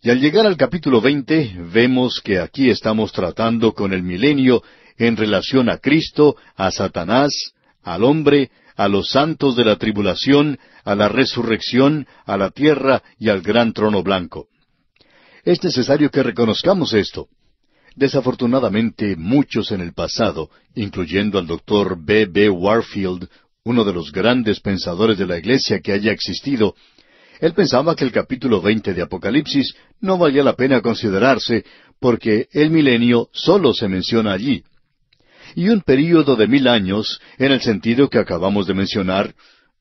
Y al llegar al capítulo 20, vemos que aquí estamos tratando con el milenio en relación a Cristo, a Satanás, al hombre, a los santos de la tribulación, a la resurrección, a la tierra y al gran trono blanco. Es necesario que reconozcamos esto. Desafortunadamente, muchos en el pasado, incluyendo al Dr. B. B. Warfield, uno de los grandes pensadores de la Iglesia que haya existido, él pensaba que el capítulo 20 de Apocalipsis no valía la pena considerarse porque el milenio solo se menciona allí. Y un período de 1000 años, en el sentido que acabamos de mencionar,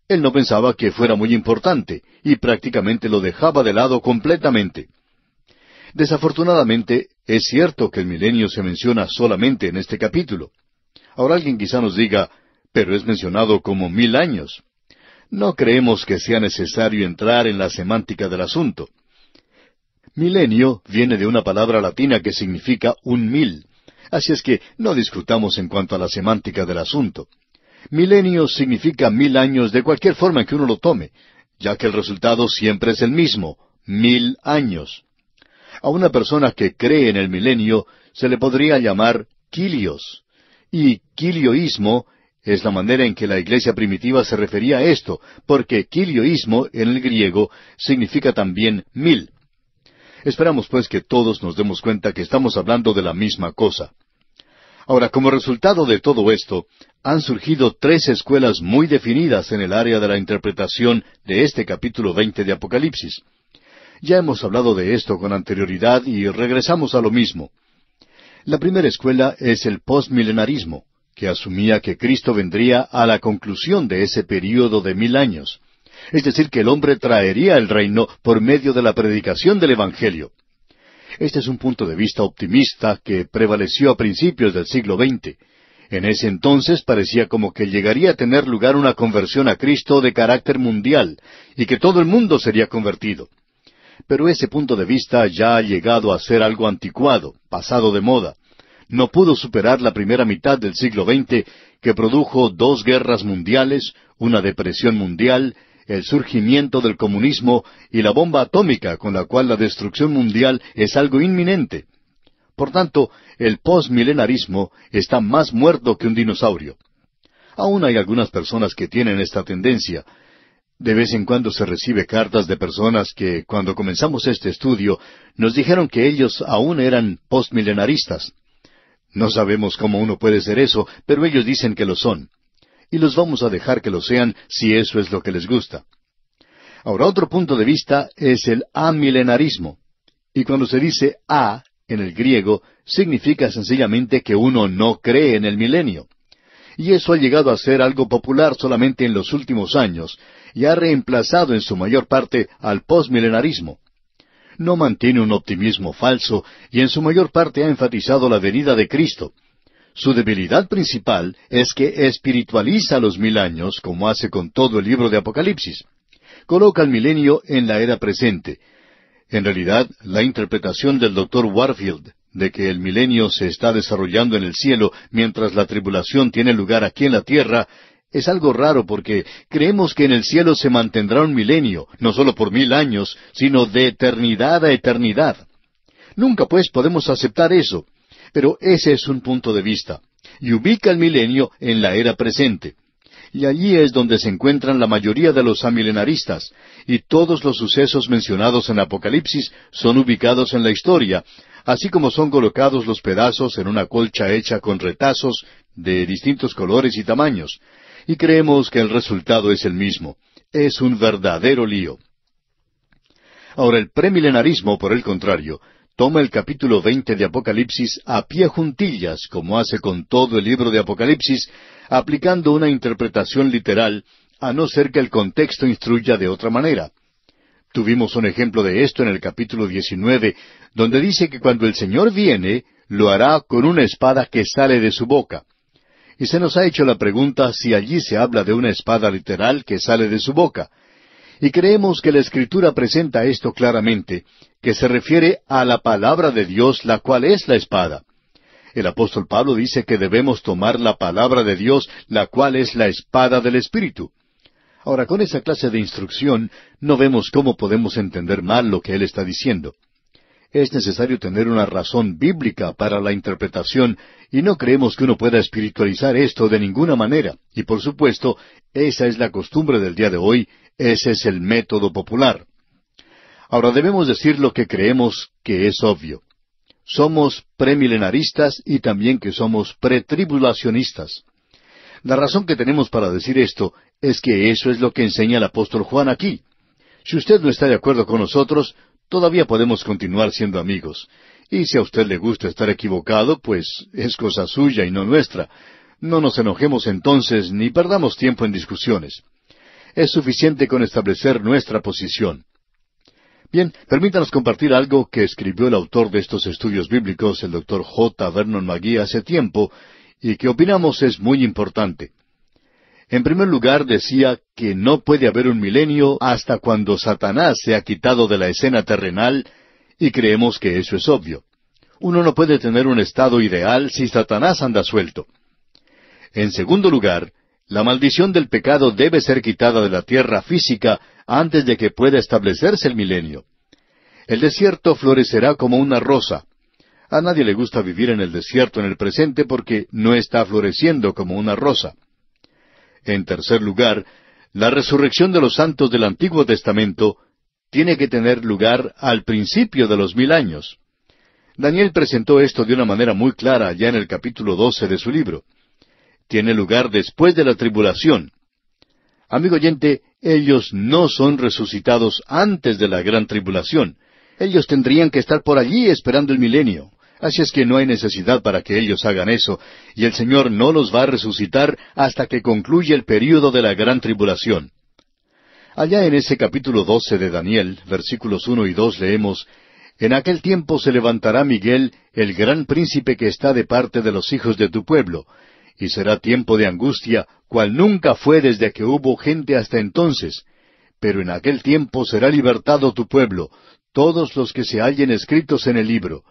él no pensaba que fuera muy importante y prácticamente lo dejaba de lado completamente. Desafortunadamente, es cierto que el milenio se menciona solamente en este capítulo. Ahora alguien quizá nos diga, pero es mencionado como 1000 años. No creemos que sea necesario entrar en la semántica del asunto. Milenio viene de una palabra latina que significa 1000. Así es que no discutamos en cuanto a la semántica del asunto. Milenio significa 1000 años de cualquier forma en que uno lo tome, ya que el resultado siempre es el mismo, 1000 años. A una persona que cree en el milenio se le podría llamar Kylios. Y Kylioismo es la manera en que la iglesia primitiva se refería a esto, porque Kylioismo en el griego significa también 1000. Esperamos pues que todos nos demos cuenta que estamos hablando de la misma cosa. Ahora, como resultado de todo esto, han surgido 3 escuelas muy definidas en el área de la interpretación de este capítulo 20 de Apocalipsis. Ya hemos hablado de esto con anterioridad y regresamos a lo mismo. La primera escuela es el postmilenarismo, que asumía que Cristo vendría a la conclusión de ese período de 1000 años. Es decir, que el hombre traería el reino por medio de la predicación del Evangelio. Este es un punto de vista optimista que prevaleció a principios del siglo XX. En ese entonces parecía como que llegaría a tener lugar una conversión a Cristo de carácter mundial, y que todo el mundo sería convertido. Pero ese punto de vista ya ha llegado a ser algo anticuado, pasado de moda. No pudo superar la primera mitad del siglo XX, que produjo 2 guerras mundiales, una depresión mundial, el surgimiento del comunismo y la bomba atómica con la cual la destrucción mundial es algo inminente. Por tanto, el postmilenarismo está más muerto que un dinosaurio. Aún hay algunas personas que tienen esta tendencia. De vez en cuando se recibe cartas de personas que, cuando comenzamos este estudio, nos dijeron que ellos aún eran postmilenaristas. No sabemos cómo uno puede ser eso, pero ellos dicen que lo son. Y los vamos a dejar que lo sean si eso es lo que les gusta. Ahora, otro punto de vista es el amilenarismo. Y cuando se dice a en el griego, significa sencillamente que uno no cree en el milenio. Y eso ha llegado a ser algo popular solamente en los últimos años, y ha reemplazado en su mayor parte al postmilenarismo. No mantiene un optimismo falso, y en su mayor parte ha enfatizado la venida de Cristo. Su debilidad principal es que espiritualiza los 1000 años, como hace con todo el libro de Apocalipsis. Coloca el milenio en la era presente. En realidad, la interpretación del Dr. Warfield de que el milenio se está desarrollando en el cielo mientras la tribulación tiene lugar aquí en la tierra es algo raro porque creemos que en el cielo se mantendrá un milenio, no solo por 1000 años, sino de eternidad a eternidad. Nunca pues podemos aceptar eso. Pero ese es un punto de vista, y ubica el milenio en la era presente. Y allí es donde se encuentran la mayoría de los amilenaristas, y todos los sucesos mencionados en Apocalipsis son ubicados en la historia, así como son colocados los pedazos en una colcha hecha con retazos de distintos colores y tamaños. Y creemos que el resultado es el mismo. Es un verdadero lío. Ahora, el premilenarismo, por el contrario, toma el capítulo 20 de Apocalipsis a pie juntillas, como hace con todo el libro de Apocalipsis, aplicando una interpretación literal, a no ser que el contexto instruya de otra manera. Tuvimos un ejemplo de esto en el capítulo 19, donde dice que cuando el Señor viene, lo hará con una espada que sale de su boca. Y se nos ha hecho la pregunta si allí se habla de una espada literal que sale de su boca. Y creemos que la Escritura presenta esto claramente, que se refiere a la palabra de Dios, la cual es la espada. El apóstol Pablo dice que debemos tomar la palabra de Dios, la cual es la espada del Espíritu. Ahora, con esa clase de instrucción, no vemos cómo podemos entender mal lo que él está diciendo. es necesario tener una razón bíblica para la interpretación, y no creemos que uno pueda espiritualizar esto de ninguna manera. Y por supuesto, esa es la costumbre del día de hoy, ese es el método popular. Ahora debemos decir lo que creemos que es obvio. Somos premilenaristas y también que somos pretribulacionistas. La razón que tenemos para decir esto es que eso es lo que enseña el apóstol Juan aquí. Si usted no está de acuerdo con nosotros, todavía podemos continuar siendo amigos. Y si a usted le gusta estar equivocado, pues es cosa suya y no nuestra. No nos enojemos entonces ni perdamos tiempo en discusiones. Es suficiente con establecer nuestra posición. Bien, permítanos compartir algo que escribió el autor de estos estudios bíblicos, el Dr. J. Vernon McGee, hace tiempo, y que opinamos es muy importante. En primer lugar, decía que no puede haber un milenio hasta cuando Satanás se ha quitado de la escena terrenal, y creemos que eso es obvio. Uno no puede tener un estado ideal si Satanás anda suelto. En segundo lugar, la maldición del pecado debe ser quitada de la tierra física antes de que pueda establecerse el milenio. El desierto florecerá como una rosa. A nadie le gusta vivir en el desierto en el presente porque no está floreciendo como una rosa. En tercer lugar, la resurrección de los santos del Antiguo Testamento tiene que tener lugar al principio de los 1000 años. Daniel presentó esto de una manera muy clara ya en el capítulo 12 de su libro. Tiene lugar después de la tribulación. Amigo oyente, ellos no son resucitados antes de la gran tribulación. Ellos tendrían que estar por allí esperando el milenio. Así es que no hay necesidad para que ellos hagan eso, y el Señor no los va a resucitar hasta que concluya el período de la gran tribulación. Allá en ese capítulo 12 de Daniel, versículos 1 y 2 leemos, «En aquel tiempo se levantará Miguel, el gran príncipe que está de parte de los hijos de tu pueblo, y será tiempo de angustia, cual nunca fue desde que hubo gente hasta entonces. Pero en aquel tiempo será libertado tu pueblo, todos los que se hallen escritos en el libro.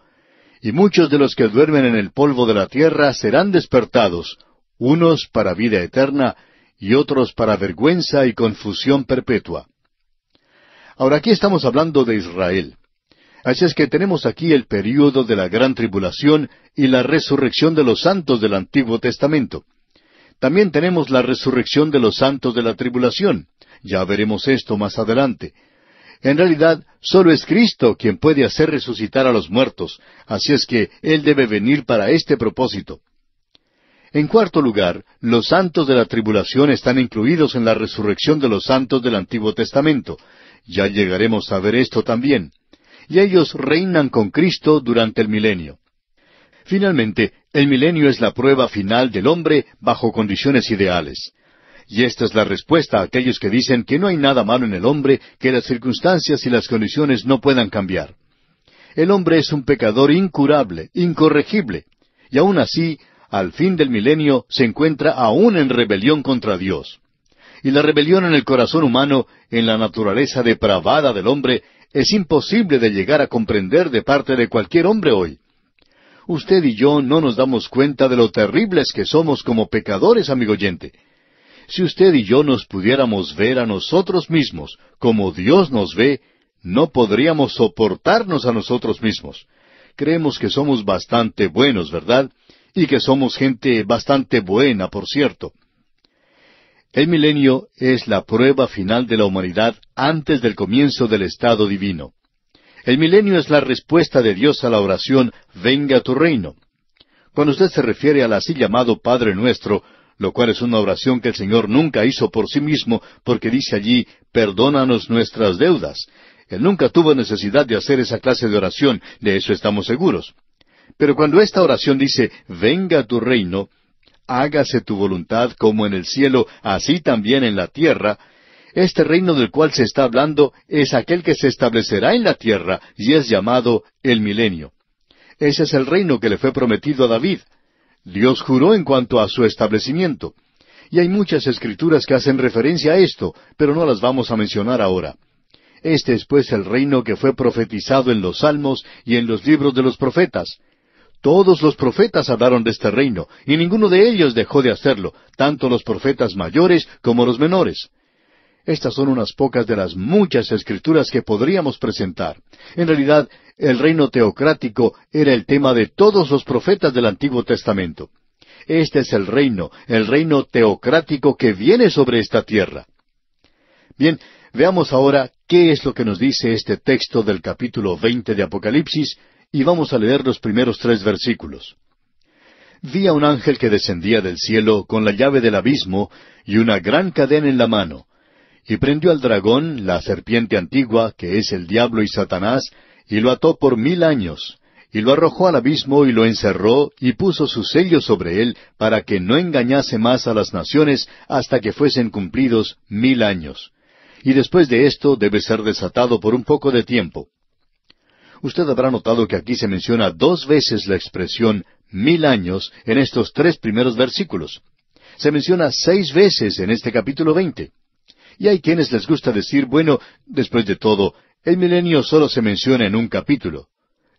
Y muchos de los que duermen en el polvo de la tierra serán despertados, unos para vida eterna, y otros para vergüenza y confusión perpetua». Ahora aquí estamos hablando de Israel. Así es que tenemos aquí el período de la gran tribulación y la resurrección de los santos del Antiguo Testamento. También tenemos la resurrección de los santos de la tribulación. Ya veremos esto más adelante. En realidad, solo es Cristo quien puede hacer resucitar a los muertos, así es que Él debe venir para este propósito. En cuarto lugar, los santos de la tribulación están incluidos en la resurrección de los santos del Antiguo Testamento. Ya llegaremos a ver esto también. Y ellos reinan con Cristo durante el milenio. Finalmente, el milenio es la prueba final del hombre bajo condiciones ideales. Y esta es la respuesta a aquellos que dicen que no hay nada malo en el hombre, que las circunstancias y las condiciones no puedan cambiar. El hombre es un pecador incurable, incorregible, y aún así, al fin del milenio, se encuentra aún en rebelión contra Dios. Y la rebelión en el corazón humano, en la naturaleza depravada del hombre, es imposible de llegar a comprender de parte de cualquier hombre hoy. Usted y yo no nos damos cuenta de lo terribles que somos como pecadores, amigo oyente. Si usted y yo nos pudiéramos ver a nosotros mismos como Dios nos ve, no podríamos soportarnos a nosotros mismos. Creemos que somos bastante buenos, ¿verdad? Y que somos gente bastante buena, por cierto. El milenio es la prueba final de la humanidad antes del comienzo del estado divino. El milenio es la respuesta de Dios a la oración, «Venga tu reino». Cuando usted se refiere al así llamado Padre Nuestro, lo cual es una oración que el Señor nunca hizo por sí mismo, porque dice allí, «Perdónanos nuestras deudas». Él nunca tuvo necesidad de hacer esa clase de oración, de eso estamos seguros. Pero cuando esta oración dice, «Venga tu reino», «Hágase tu voluntad como en el cielo, así también en la tierra», este reino del cual se está hablando es aquel que se establecerá en la tierra y es llamado el milenio. Ese es el reino que le fue prometido a David. Dios juró en cuanto a su establecimiento. Y hay muchas escrituras que hacen referencia a esto, pero no las vamos a mencionar ahora. Este es pues el reino que fue profetizado en los Salmos y en los libros de los profetas. Todos los profetas hablaron de este reino, y ninguno de ellos dejó de hacerlo, tanto los profetas mayores como los menores. Estas son unas pocas de las muchas escrituras que podríamos presentar. En realidad, el reino teocrático era el tema de todos los profetas del Antiguo Testamento. Este es el reino teocrático que viene sobre esta tierra. Bien, veamos ahora qué es lo que nos dice este texto del capítulo 20 de Apocalipsis, y vamos a leer los primeros 3 versículos. Vi a un ángel que descendía del cielo con la llave del abismo y una gran cadena en la mano, y prendió al dragón, la serpiente antigua, que es el diablo y Satanás, y lo ató por 1000 años, y lo arrojó al abismo y lo encerró, y puso su sello sobre él, para que no engañase más a las naciones hasta que fuesen cumplidos 1000 años. Y después de esto debe ser desatado por un poco de tiempo. Usted habrá notado que aquí se menciona 2 veces la expresión 1000 años en estos 3 primeros versículos. Se menciona 6 veces en este capítulo 20. Y hay quienes les gusta decir, bueno, después de todo, el milenio solo se menciona en un capítulo.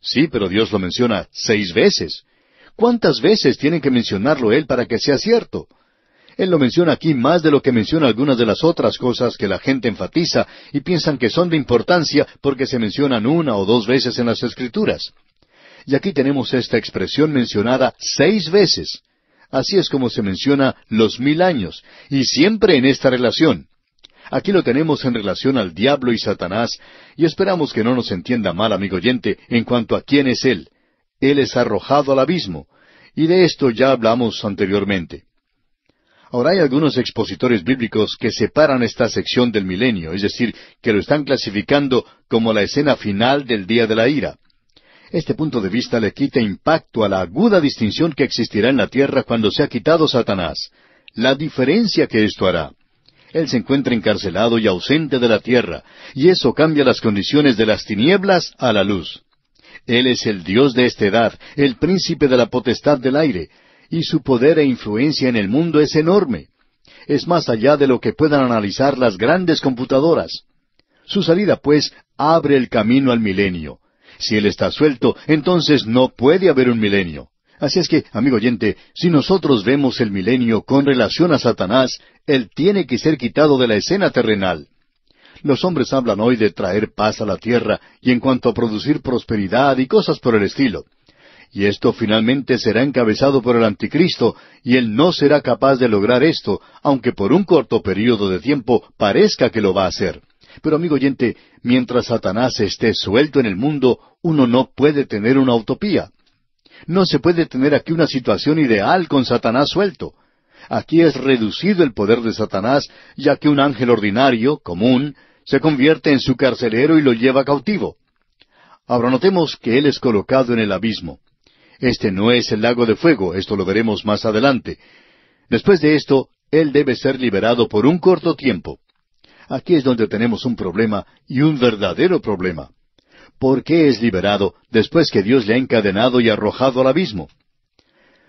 Sí, pero Dios lo menciona 6 veces. ¿Cuántas veces tiene que mencionarlo Él para que sea cierto? Él lo menciona aquí más de lo que menciona algunas de las otras cosas que la gente enfatiza y piensan que son de importancia porque se mencionan 1 o 2 veces en las Escrituras. Y aquí tenemos esta expresión mencionada 6 veces. Así es como se menciona los 1000 años, y siempre en esta relación. Aquí lo tenemos en relación al diablo y Satanás, y esperamos que no nos entienda mal, amigo oyente, en cuanto a quién es Él. Él es arrojado al abismo, y de esto ya hablamos anteriormente. Ahora hay algunos expositores bíblicos que separan esta sección del milenio, es decir, que lo están clasificando como la escena final del día de la ira. Este punto de vista le quita impacto a la aguda distinción que existirá en la tierra cuando sea quitado Satanás, la diferencia que esto hará. Él se encuentra encarcelado y ausente de la tierra, y eso cambia las condiciones de las tinieblas a la luz. Él es el Dios de esta edad, el príncipe de la potestad del aire, y su poder e influencia en el mundo es enorme. Es más allá de lo que puedan analizar las grandes computadoras. Su salida, pues, abre el camino al milenio. Si Él está suelto, entonces no puede haber un milenio. Así es que, amigo oyente, si nosotros vemos el milenio con relación a Satanás, Él tiene que ser quitado de la escena terrenal. Los hombres hablan hoy de traer paz a la tierra y en cuanto a producir prosperidad y cosas por el estilo. Y esto finalmente será encabezado por el Anticristo, y Él no será capaz de lograr esto, aunque por un corto período de tiempo parezca que lo va a hacer. Pero, amigo oyente, mientras Satanás esté suelto en el mundo, uno no puede tener una utopía. No se puede tener aquí una situación ideal con Satanás suelto. Aquí es reducido el poder de Satanás, ya que un ángel ordinario, común, se convierte en su carcelero y lo lleva cautivo. Ahora notemos que él es colocado en el abismo. Este no es el lago de fuego, esto lo veremos más adelante. Después de esto, él debe ser liberado por un corto tiempo. Aquí es donde tenemos un problema, y un verdadero problema. ¿Por qué es liberado después que Dios le ha encadenado y arrojado al abismo?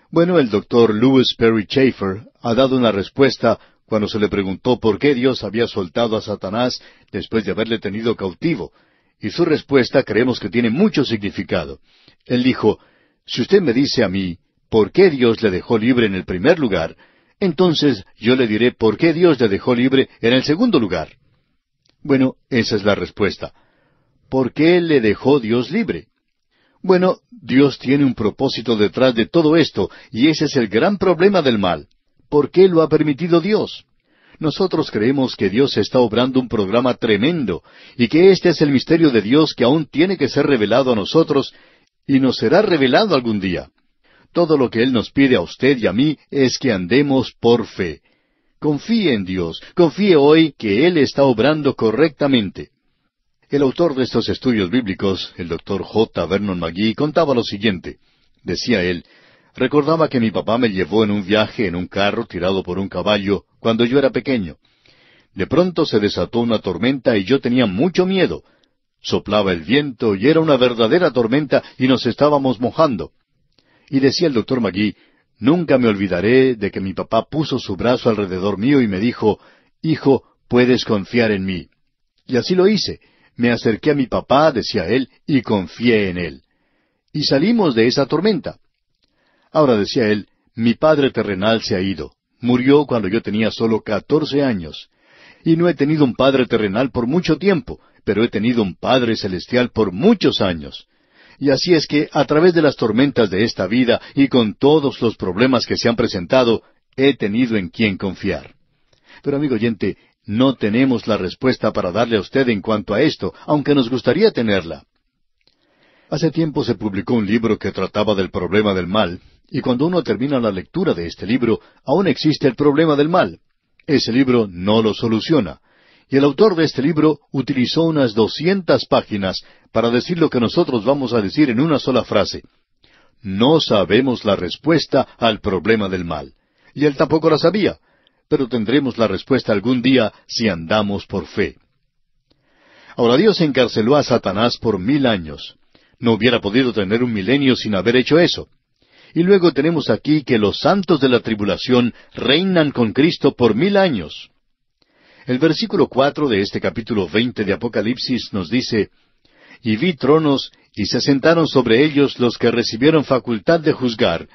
Bueno, el doctor Lewis Perry Chafer ha dado una respuesta cuando se le preguntó por qué Dios había soltado a Satanás después de haberle tenido cautivo. Y su respuesta creemos que tiene mucho significado. Él dijo, si usted me dice a mí, ¿por qué Dios le dejó libre en el primer lugar? Entonces yo le diré por qué Dios le dejó libre en el segundo lugar. Bueno, esa es la respuesta. ¿Por qué le dejó Dios libre? Bueno, Dios tiene un propósito detrás de todo esto, y ese es el gran problema del mal. ¿Por qué lo ha permitido Dios? Nosotros creemos que Dios está obrando un programa tremendo, y que este es el misterio de Dios que aún tiene que ser revelado a nosotros, y nos será revelado algún día. Todo lo que Él nos pide a usted y a mí es que andemos por fe. Confíe en Dios, confíe hoy que Él está obrando correctamente. El autor de estos estudios bíblicos, el doctor J. Vernon McGee, contaba lo siguiente. Decía él, recordaba que mi papá me llevó en un viaje en un carro tirado por un caballo cuando yo era pequeño. De pronto se desató una tormenta y yo tenía mucho miedo. Soplaba el viento y era una verdadera tormenta y nos estábamos mojando. Y decía el doctor McGee, nunca me olvidaré de que mi papá puso su brazo alrededor mío y me dijo, hijo, puedes confiar en mí. Y así lo hice. Me acerqué a mi papá, decía él, y confié en él. Y salimos de esa tormenta. Ahora, decía él, mi padre terrenal se ha ido. Murió cuando yo tenía solo 14 años. Y no he tenido un Padre terrenal por mucho tiempo, pero he tenido un Padre celestial por muchos años. Y así es que, a través de las tormentas de esta vida y con todos los problemas que se han presentado, he tenido en quien confiar. Pero amigo oyente, no tenemos la respuesta para darle a usted en cuanto a esto, aunque nos gustaría tenerla. Hace tiempo se publicó un libro que trataba del problema del mal, y cuando uno termina la lectura de este libro, aún existe el problema del mal. Ese libro no lo soluciona. Y el autor de este libro utilizó unas 200 páginas para decir lo que nosotros vamos a decir en una sola frase. No sabemos la respuesta al problema del mal. Y él tampoco la sabía, pero tendremos la respuesta algún día si andamos por fe. Ahora Dios encarceló a Satanás por 1000 años. No hubiera podido tener un milenio sin haber hecho eso. Y luego tenemos aquí que los santos de la tribulación reinan con Cristo por 1000 años. El versículo 4 de este capítulo 20 de Apocalipsis nos dice, «Y vi tronos, y se sentaron sobre ellos los que recibieron facultad de juzgar,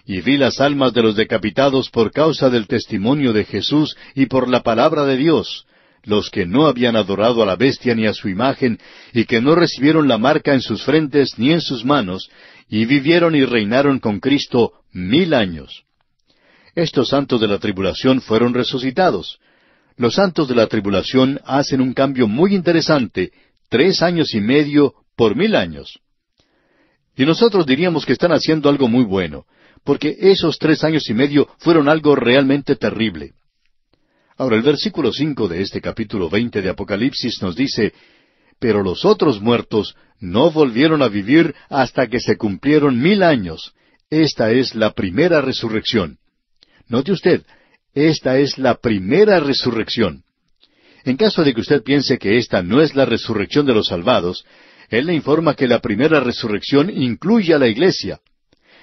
y vi las almas de los decapitados por causa del testimonio de Jesús y por la palabra de Dios, los que no habían adorado a la bestia ni a su imagen, y que no recibieron la marca en sus frentes ni en sus manos, y vivieron y reinaron con Cristo 1000 años». Estos santos de la tribulación fueron resucitados. Los santos de la tribulación hacen un cambio muy interesante, 3 años y medio por 1000 años. Y nosotros diríamos que están haciendo algo muy bueno, porque esos 3 años y medio fueron algo realmente terrible. Ahora, el versículo 5 de este capítulo 20 de Apocalipsis nos dice, «Pero los otros muertos no volvieron a vivir hasta que se cumplieron 1000 años. Esta es la primera resurrección». Note usted, esta es la primera resurrección. En caso de que usted piense que esta no es la resurrección de los salvados, él le informa que la primera resurrección incluye a la iglesia.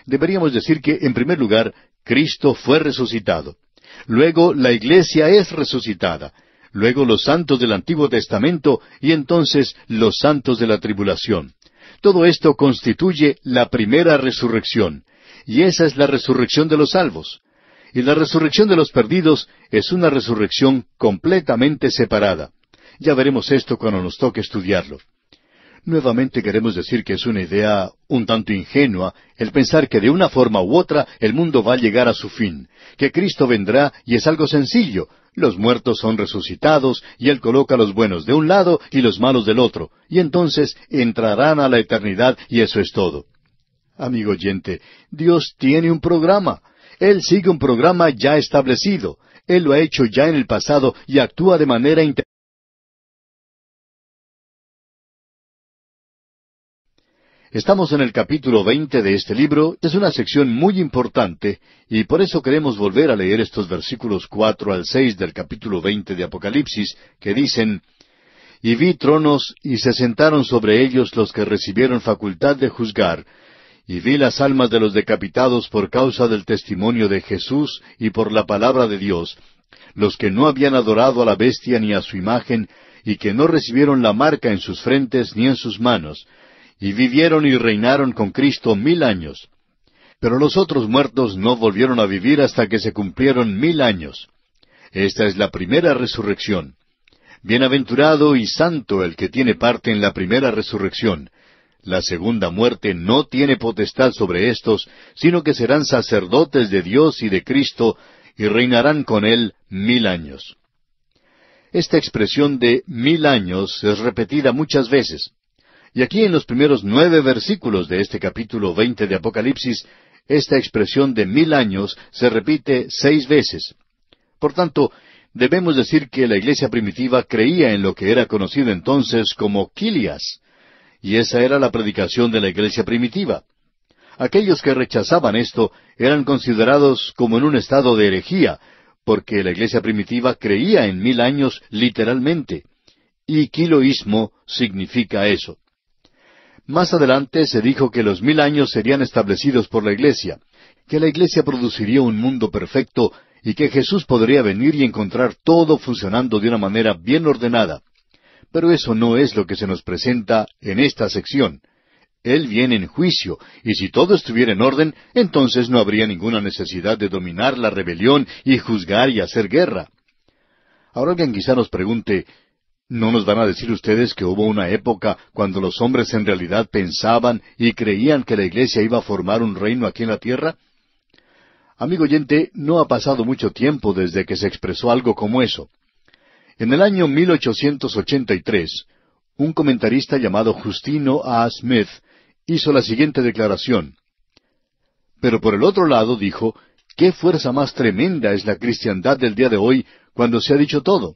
Deberíamos decir que, en primer lugar, Cristo fue resucitado. Luego, la iglesia es resucitada. Luego, los santos del Antiguo Testamento y entonces los santos de la tribulación. Todo esto constituye la primera resurrección. Y esa es la resurrección de los salvos. Y la resurrección de los perdidos es una resurrección completamente separada. Ya veremos esto cuando nos toque estudiarlo. Nuevamente queremos decir que es una idea un tanto ingenua el pensar que de una forma u otra el mundo va a llegar a su fin, que Cristo vendrá y es algo sencillo. Los muertos son resucitados y Él coloca a los buenos de un lado y los malos del otro, y entonces entrarán a la eternidad y eso es todo. Amigo oyente, Dios tiene un programa. Él sigue un programa ya establecido. Él lo ha hecho ya en el pasado y actúa de manera inteligente. Estamos en el capítulo 20 de este libro. Es una sección muy importante y por eso queremos volver a leer estos versículos 4 al 6 del capítulo 20 de Apocalipsis, que dicen, «Y vi tronos, y se sentaron sobre ellos los que recibieron facultad de juzgar, y vi las almas de los decapitados por causa del testimonio de Jesús y por la palabra de Dios, los que no habían adorado a la bestia ni a su imagen, y que no recibieron la marca en sus frentes ni en sus manos, y vivieron y reinaron con Cristo 1000 años. Pero los otros muertos no volvieron a vivir hasta que se cumplieron 1000 años. Esta es la primera resurrección. Bienaventurado y santo el que tiene parte en la primera resurrección. La segunda muerte no tiene potestad sobre éstos, sino que serán sacerdotes de Dios y de Cristo, y reinarán con Él 1000 años. Esta expresión de 1000 años es repetida muchas veces. Y aquí en los primeros 9 versículos de este capítulo 20 de Apocalipsis, esta expresión de 1000 años se repite 6 veces. Por tanto, debemos decir que la iglesia primitiva creía en lo que era conocido entonces como quilias. Y esa era la predicación de la iglesia primitiva. Aquellos que rechazaban esto eran considerados como en un estado de herejía, porque la iglesia primitiva creía en 1000 años literalmente. Y quiloísmo significa eso. Más adelante se dijo que los 1000 años serían establecidos por la iglesia, que la iglesia produciría un mundo perfecto y que Jesús podría venir y encontrar todo funcionando de una manera bien ordenada. Pero eso no es lo que se nos presenta en esta sección. Él viene en juicio, y si todo estuviera en orden, entonces no habría ninguna necesidad de dominar la rebelión y juzgar y hacer guerra. Ahora alguien quizá nos pregunte, ¿no nos van a decir ustedes que hubo una época cuando los hombres en realidad pensaban y creían que la iglesia iba a formar un reino aquí en la tierra? Amigo oyente, no ha pasado mucho tiempo desde que se expresó algo como eso. En el año 1883, un comentarista llamado Justino A. Smith hizo la siguiente declaración. Pero por el otro lado dijo, ¿qué fuerza más tremenda es la cristiandad del día de hoy cuando se ha dicho todo?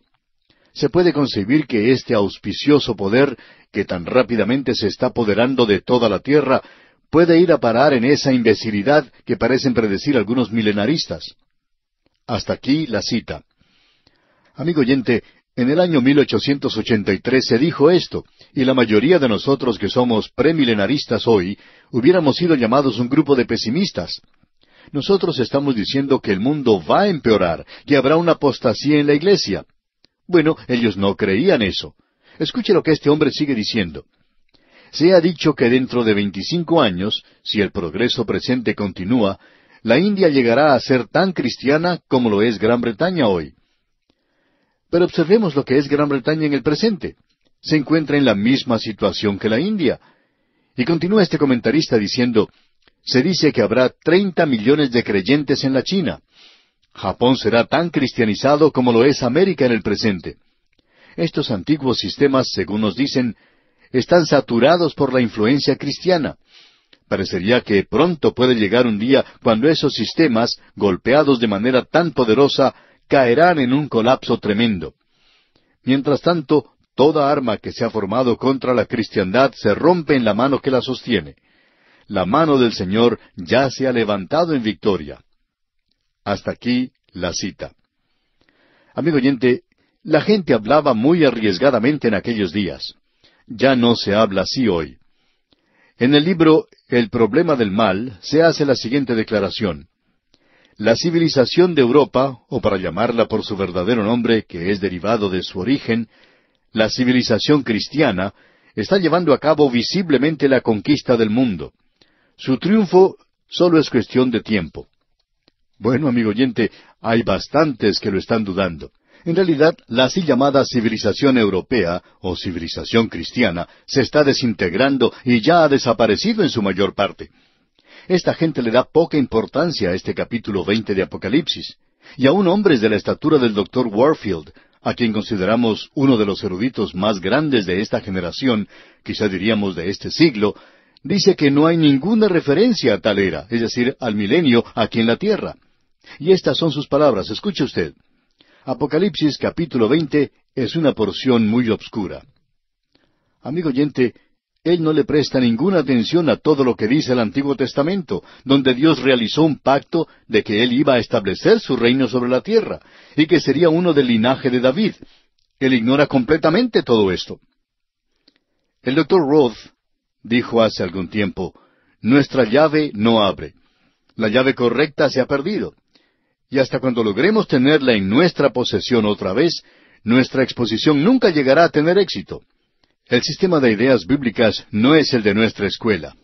Se puede concebir que este auspicioso poder, que tan rápidamente se está apoderando de toda la tierra, puede ir a parar en esa imbecilidad que parecen predecir algunos milenaristas. Hasta aquí la cita. Amigo oyente, en el año 1883 se dijo esto, y la mayoría de nosotros que somos premilenaristas hoy, hubiéramos sido llamados un grupo de pesimistas. Nosotros estamos diciendo que el mundo va a empeorar, que habrá una apostasía en la iglesia. Bueno, ellos no creían eso. Escuche lo que este hombre sigue diciendo. Se ha dicho que dentro de 25 años, si el progreso presente continúa, la India llegará a ser tan cristiana como lo es Gran Bretaña hoy. Pero observemos lo que es Gran Bretaña en el presente. Se encuentra en la misma situación que la India. Y continúa este comentarista diciendo, se dice que habrá 30 millones de creyentes en la China. Japón será tan cristianizado como lo es América en el presente. Estos antiguos sistemas, según nos dicen, están saturados por la influencia cristiana. Parecería que pronto puede llegar un día cuando esos sistemas, golpeados de manera tan poderosa, caerán en un colapso tremendo. Mientras tanto, toda arma que se ha formado contra la cristiandad se rompe en la mano que la sostiene. La mano del Señor ya se ha levantado en victoria. Hasta aquí la cita. Amigo oyente, la gente hablaba muy arriesgadamente en aquellos días. Ya no se habla así hoy. En el libro El problema del mal se hace la siguiente declaración. La civilización de Europa, o para llamarla por su verdadero nombre, que es derivado de su origen, la civilización cristiana, está llevando a cabo visiblemente la conquista del mundo. Su triunfo solo es cuestión de tiempo. Bueno, amigo oyente, hay bastantes que lo están dudando. En realidad, la así llamada civilización europea, o civilización cristiana, se está desintegrando y ya ha desaparecido en su mayor parte. Esta gente le da poca importancia a este capítulo 20 de Apocalipsis. Y aún hombres de la estatura del Dr. Warfield, a quien consideramos uno de los eruditos más grandes de esta generación, quizá diríamos de este siglo, dice que no hay ninguna referencia a tal era, es decir, al milenio aquí en la tierra. Y estas son sus palabras, escuche usted. Apocalipsis capítulo 20 es una porción muy obscura. Amigo oyente, él no le presta ninguna atención a todo lo que dice el Antiguo Testamento, donde Dios realizó un pacto de que Él iba a establecer su reino sobre la tierra, y que sería uno del linaje de David. Él ignora completamente todo esto. El Dr. Roth dijo hace algún tiempo, nuestra llave no abre. La llave correcta se ha perdido. Y hasta cuando logremos tenerla en nuestra posesión otra vez, nuestra exposición nunca llegará a tener éxito. El sistema de ideas bíblicas no es el de nuestra escuela.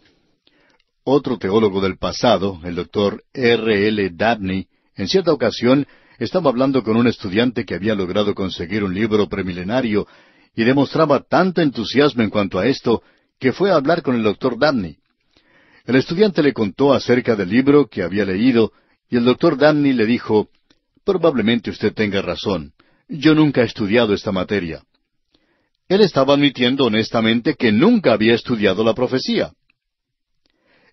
Otro teólogo del pasado, el Dr. R. L. Dabney, en cierta ocasión estaba hablando con un estudiante que había logrado conseguir un libro premilenario y demostraba tanto entusiasmo en cuanto a esto que fue a hablar con el Dr. Dabney. El estudiante le contó acerca del libro que había leído y el Dr. Dabney le dijo, probablemente usted tenga razón. Yo nunca he estudiado esta materia. Él estaba admitiendo honestamente que nunca había estudiado la profecía.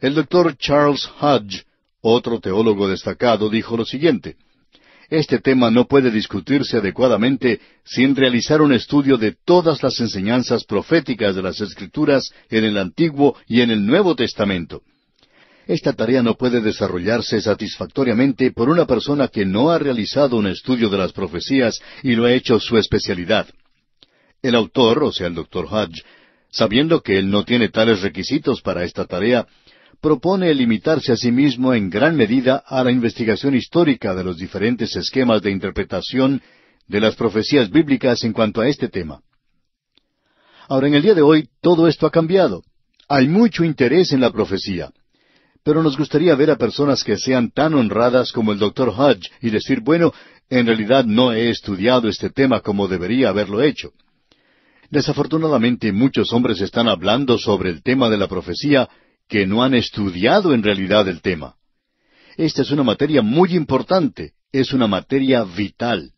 El Dr. Charles Hodge, otro teólogo destacado, dijo lo siguiente, este tema no puede discutirse adecuadamente sin realizar un estudio de todas las enseñanzas proféticas de las Escrituras en el Antiguo y en el Nuevo Testamento. Esta tarea no puede desarrollarse satisfactoriamente por una persona que no ha realizado un estudio de las profecías y lo ha hecho su especialidad. El autor, o sea el Dr. Hodge, sabiendo que él no tiene tales requisitos para esta tarea, propone limitarse a sí mismo en gran medida a la investigación histórica de los diferentes esquemas de interpretación de las profecías bíblicas en cuanto a este tema. Ahora, en el día de hoy, todo esto ha cambiado. Hay mucho interés en la profecía. Pero nos gustaría ver a personas que sean tan honradas como el Dr. Hodge y decir, bueno, En realidad no he estudiado este tema como debería haberlo hecho. Desafortunadamente muchos hombres están hablando sobre el tema de la profecía que no han estudiado en realidad el tema. Esta es una materia muy importante, es una materia vital.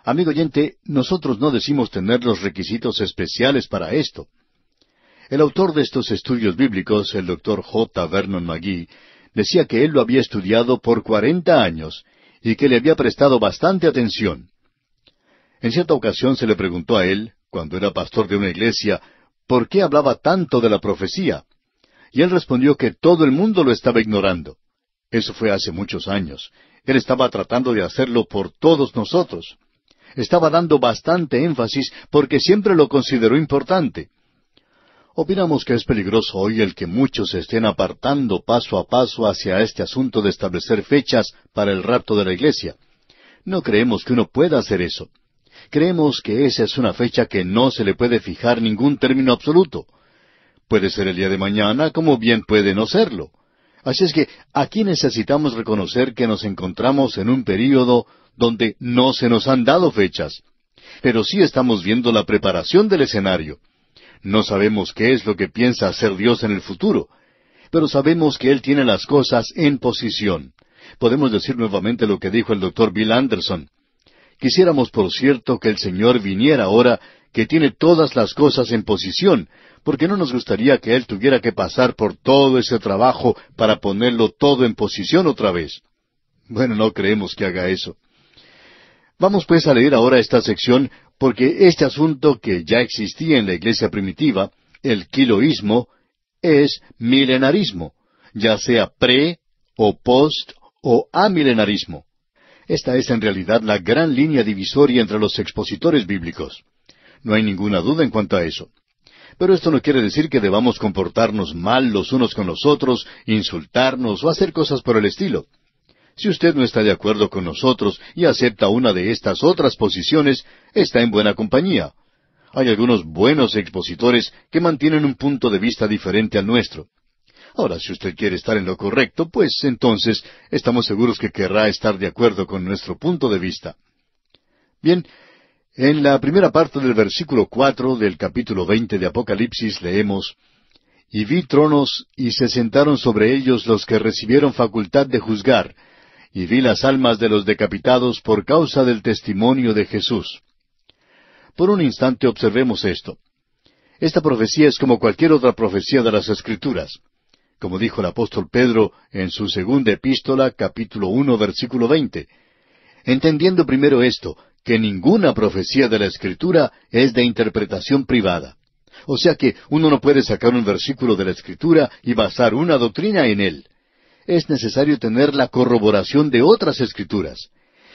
Amigo oyente, nosotros no decimos tener los requisitos especiales para esto. El autor de estos estudios bíblicos, el Dr. J. Vernon McGee, decía que él lo había estudiado por 40 años y que le había prestado bastante atención. En cierta ocasión se le preguntó a él, cuando era pastor de una iglesia, ¿por qué hablaba tanto de la profecía? Y él respondió que todo el mundo lo estaba ignorando. Eso fue hace muchos años. Él estaba tratando de hacerlo por todos nosotros. Estaba dando bastante énfasis porque siempre lo consideró importante. Opinamos que es peligroso hoy el que muchos se estén apartando paso a paso hacia este asunto de establecer fechas para el rapto de la iglesia. No creemos que uno pueda hacer eso. Creemos que esa es una fecha que no se le puede fijar ningún término absoluto. Puede ser el día de mañana, como bien puede no serlo. Así es que aquí necesitamos reconocer que nos encontramos en un período donde no se nos han dado fechas. Pero sí estamos viendo la preparación del escenario. No sabemos qué es lo que piensa hacer Dios en el futuro, pero sabemos que Él tiene las cosas en posición. Podemos decir nuevamente lo que dijo el Dr. Bill Anderson. Quisiéramos, por cierto, que el Señor viniera ahora, que tiene todas las cosas en posición, porque no nos gustaría que Él tuviera que pasar por todo ese trabajo para ponerlo todo en posición otra vez. Bueno, no creemos que haga eso. Vamos pues a leer ahora esta sección, porque este asunto que ya existía en la iglesia primitiva, el quiloísmo, es milenarismo, ya sea pre, o post, o amilenarismo. Esta es en realidad la gran línea divisoria entre los expositores bíblicos. No hay ninguna duda en cuanto a eso. Pero esto no quiere decir que debamos comportarnos mal los unos con los otros, insultarnos o hacer cosas por el estilo. Si usted no está de acuerdo con nosotros y acepta una de estas otras posiciones, está en buena compañía. Hay algunos buenos expositores que mantienen un punto de vista diferente al nuestro. Ahora, si usted quiere estar en lo correcto, pues entonces estamos seguros que querrá estar de acuerdo con nuestro punto de vista. Bien, en la primera parte del versículo 4 del capítulo 20 de Apocalipsis leemos: «Y vi tronos, y se sentaron sobre ellos los que recibieron facultad de juzgar, y vi las almas de los decapitados por causa del testimonio de Jesús». Por un instante observemos esto. Esta profecía es como cualquier otra profecía de las Escrituras. Como dijo el apóstol Pedro en su segunda epístola, capítulo 1, versículo 20. Entendiendo primero esto, que ninguna profecía de la Escritura es de interpretación privada. O sea que uno no puede sacar un versículo de la Escritura y basar una doctrina en él. Es necesario tener la corroboración de otras Escrituras.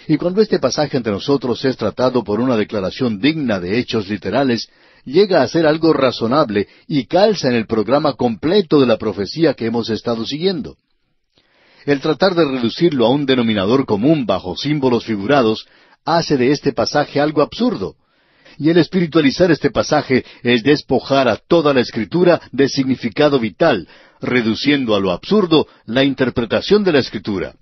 Y cuando este pasaje ante nosotros es tratado por una declaración digna de hechos literales, llega a ser algo razonable y calza en el programa completo de la profecía que hemos estado siguiendo. El tratar de reducirlo a un denominador común bajo símbolos figurados hace de este pasaje algo absurdo. Y el espiritualizar este pasaje es despojar a toda la Escritura de significado vital, reduciendo a lo absurdo la interpretación de la Escritura.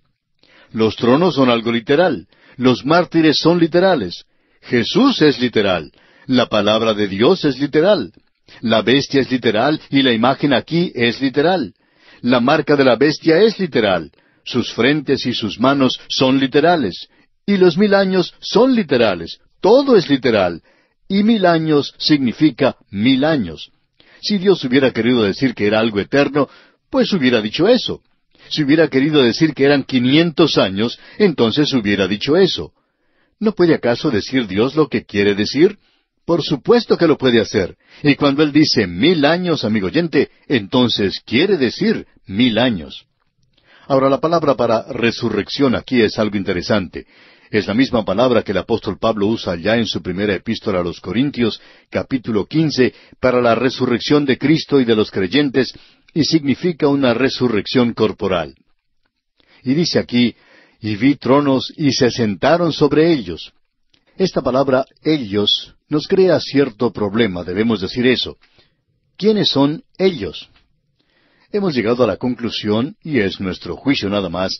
Los tronos son algo literal, los mártires son literales, Jesús es literal, la palabra de Dios es literal, la bestia es literal y la imagen aquí es literal, la marca de la bestia es literal, sus frentes y sus manos son literales, y los 1000 años son literales, todo es literal, y 1000 años significa 1000 años. Si Dios hubiera querido decir que era algo eterno, pues hubiera dicho eso. Si hubiera querido decir que eran 500 años, entonces hubiera dicho eso. ¿No puede acaso decir Dios lo que quiere decir? Por supuesto que lo puede hacer. Y cuando Él dice 1000 años, amigo oyente, entonces quiere decir 1000 años. Ahora, la palabra para resurrección aquí es algo interesante. Es la misma palabra que el apóstol Pablo usa ya en su primera epístola a los Corintios, capítulo 15, para la resurrección de Cristo y de los creyentes, y significa una resurrección corporal. Y dice aquí: «Y vi tronos, y se sentaron sobre ellos». Esta palabra «ellos» nos crea cierto problema, debemos decir eso. ¿Quiénes son ellos? Hemos llegado a la conclusión, y es nuestro juicio nada más,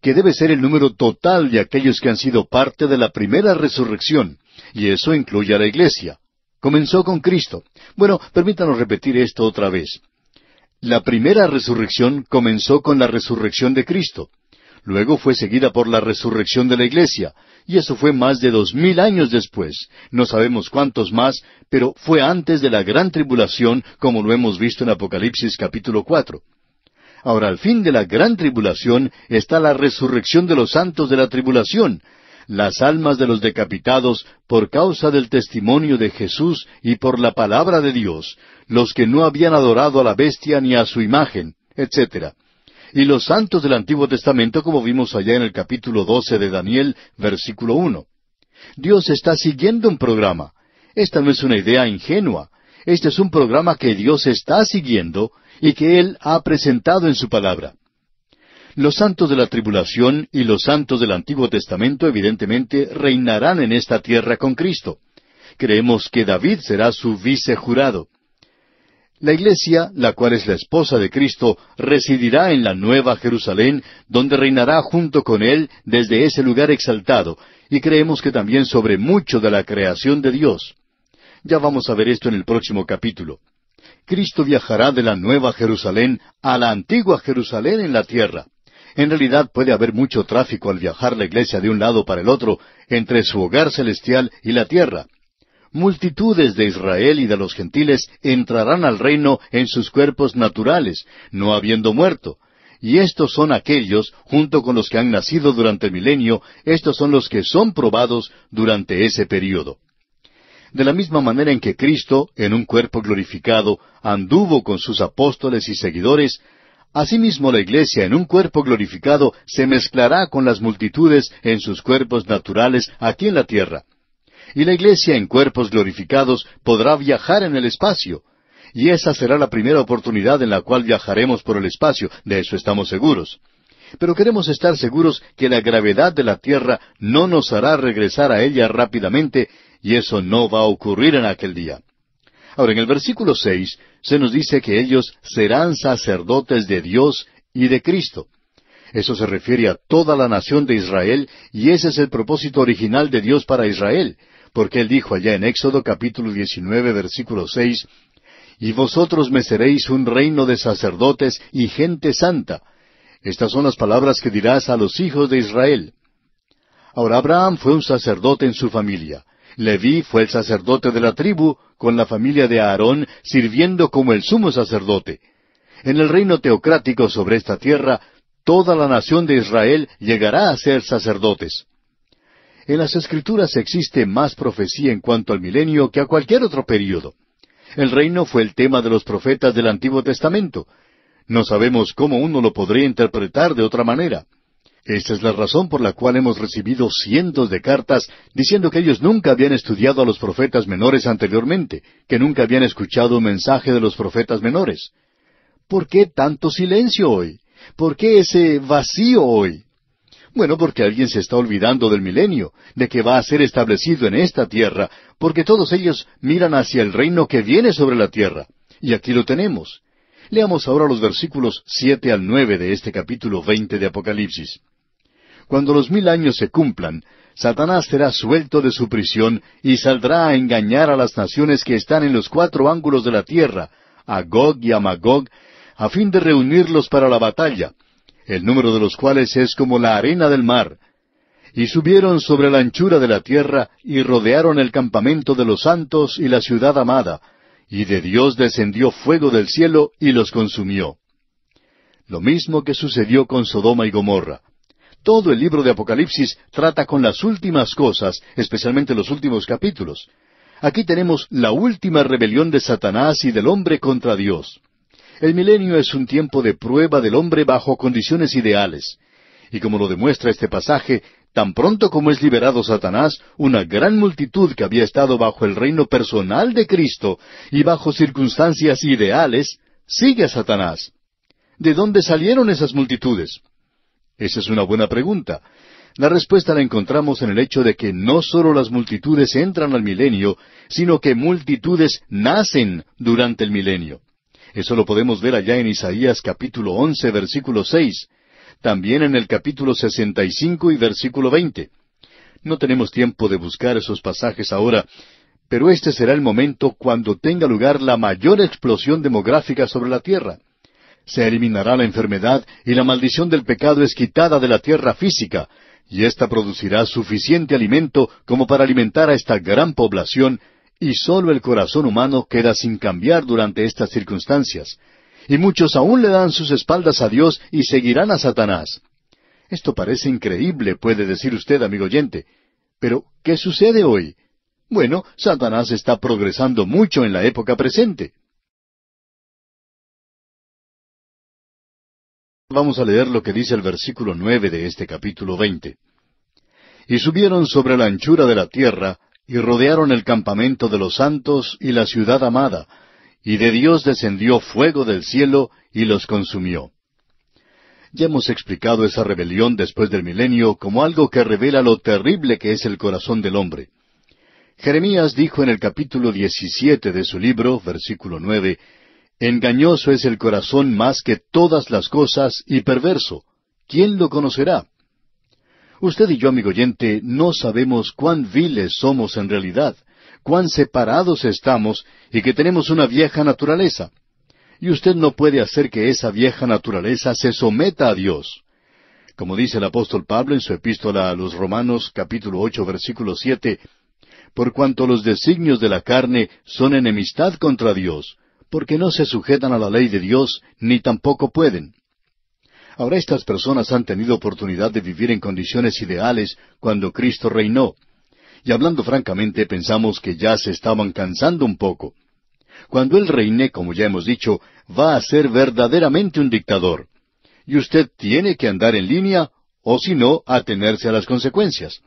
que debe ser el número total de aquellos que han sido parte de la primera resurrección, y eso incluye a la iglesia. Comenzó con Cristo. Bueno, permítanos repetir esto otra vez. La primera resurrección comenzó con la resurrección de Cristo. Luego fue seguida por la resurrección de la iglesia, y eso fue más de 2000 años después. No sabemos cuántos más, pero fue antes de la gran tribulación, como lo hemos visto en Apocalipsis capítulo 4. Ahora, al fin de la gran tribulación está la resurrección de los santos de la tribulación, las almas de los decapitados por causa del testimonio de Jesús y por la palabra de Dios, los que no habían adorado a la bestia ni a su imagen, etc. Y los santos del Antiguo Testamento, como vimos allá en el capítulo 12 de Daniel, versículo 1. Dios está siguiendo un programa. Esta no es una idea ingenua. Este es un programa que Dios está siguiendo y que Él ha presentado en su palabra. Los santos de la tribulación y los santos del Antiguo Testamento evidentemente reinarán en esta tierra con Cristo. Creemos que David será su vicejurado. La iglesia, la cual es la esposa de Cristo, residirá en la Nueva Jerusalén, donde reinará junto con Él desde ese lugar exaltado, y creemos que también sobre mucho de la creación de Dios. Ya vamos a ver esto en el próximo capítulo. Cristo viajará de la Nueva Jerusalén a la antigua Jerusalén en la tierra. En realidad puede haber mucho tráfico al viajar la iglesia de un lado para el otro, entre su hogar celestial y la tierra. Multitudes de Israel y de los gentiles entrarán al reino en sus cuerpos naturales, no habiendo muerto. Y estos son aquellos, junto con los que han nacido durante el milenio, estos son los que son probados durante ese período. De la misma manera en que Cristo, en un cuerpo glorificado, anduvo con sus apóstoles y seguidores, asimismo la iglesia en un cuerpo glorificado se mezclará con las multitudes en sus cuerpos naturales aquí en la tierra. Y la iglesia en cuerpos glorificados podrá viajar en el espacio. Y esa será la primera oportunidad en la cual viajaremos por el espacio, de eso estamos seguros. Pero queremos estar seguros que la gravedad de la tierra no nos hará regresar a ella rápidamente, y eso no va a ocurrir en aquel día. Ahora, en el versículo 6 se nos dice que ellos serán sacerdotes de Dios y de Cristo. Eso se refiere a toda la nación de Israel, y ese es el propósito original de Dios para Israel, porque Él dijo allá en Éxodo capítulo 19, versículo 6, «Y vosotros me seréis un reino de sacerdotes y gente santa». Estas son las palabras que dirás a los hijos de Israel. Ahora, Abraham fue un sacerdote en su familia. Leví fue el sacerdote de la tribu, con la familia de Aarón, sirviendo como el sumo sacerdote. En el reino teocrático sobre esta tierra, toda la nación de Israel llegará a ser sacerdotes. En las Escrituras existe más profecía en cuanto al milenio que a cualquier otro período. El reino fue el tema de los profetas del Antiguo Testamento. No sabemos cómo uno lo podría interpretar de otra manera. Esta es la razón por la cual hemos recibido cientos de cartas diciendo que ellos nunca habían estudiado a los profetas menores anteriormente, que nunca habían escuchado un mensaje de los profetas menores. ¿Por qué tanto silencio hoy? ¿Por qué ese vacío hoy? Bueno, porque alguien se está olvidando del milenio, de que va a ser establecido en esta tierra, porque todos ellos miran hacia el reino que viene sobre la tierra. Y aquí lo tenemos. Leamos ahora los versículos 7 al 9 de este capítulo 20 de Apocalipsis. Cuando los 1000 años se cumplan, Satanás será suelto de su prisión y saldrá a engañar a las naciones que están en los 4 ángulos de la tierra, a Gog y a Magog, a fin de reunirlos para la batalla, el número de los cuales es como la arena del mar. Y subieron sobre la anchura de la tierra, y rodearon el campamento de los santos y la ciudad amada, y de Dios descendió fuego del cielo y los consumió. Lo mismo que sucedió con Sodoma y Gomorra. Todo el libro de Apocalipsis trata con las últimas cosas, especialmente los últimos capítulos. Aquí tenemos la última rebelión de Satanás y del hombre contra Dios. El milenio es un tiempo de prueba del hombre bajo condiciones ideales. Y como lo demuestra este pasaje, tan pronto como es liberado Satanás, una gran multitud que había estado bajo el reino personal de Cristo y bajo circunstancias ideales, sigue a Satanás. ¿De dónde salieron esas multitudes? Esa es una buena pregunta. La respuesta la encontramos en el hecho de que no solo las multitudes entran al milenio, sino que multitudes nacen durante el milenio. Eso lo podemos ver allá en Isaías capítulo 11, versículo 6. también en el capítulo 65 y versículo 20. No tenemos tiempo de buscar esos pasajes ahora, pero este será el momento cuando tenga lugar la mayor explosión demográfica sobre la tierra. Se eliminará la enfermedad y la maldición del pecado es quitada de la tierra física, y ésta producirá suficiente alimento como para alimentar a esta gran población, y sólo el corazón humano queda sin cambiar durante estas circunstancias. Y muchos aún le dan sus espaldas a Dios y seguirán a Satanás. Esto parece increíble, puede decir usted, amigo oyente. Pero, ¿qué sucede hoy? Bueno, Satanás está progresando mucho en la época presente. Vamos a leer lo que dice el versículo 9 de este capítulo 20. Y subieron sobre la anchura de la tierra, y rodearon el campamento de los santos y la ciudad amada, y de Dios descendió fuego del cielo y los consumió. Ya hemos explicado esa rebelión después del milenio como algo que revela lo terrible que es el corazón del hombre. Jeremías dijo en el capítulo 17 de su libro, versículo 9, «Engañoso es el corazón más que todas las cosas y perverso. ¿Quién lo conocerá?» Usted y yo, amigo oyente, no sabemos cuán viles somos en realidad, cuán separados estamos y que tenemos una vieja naturaleza. Y usted no puede hacer que esa vieja naturaleza se someta a Dios. Como dice el apóstol Pablo en su epístola a los Romanos, capítulo 8, versículo 7, «Por cuanto los designios de la carne son enemistad contra Dios, porque no se sujetan a la ley de Dios, ni tampoco pueden». Ahora estas personas han tenido oportunidad de vivir en condiciones ideales cuando Cristo reinó. Y hablando francamente, pensamos que ya se estaban cansando un poco. Cuando Él reine, como ya hemos dicho, va a ser verdaderamente un dictador. Y usted tiene que andar en línea, o si no, atenerse a las consecuencias.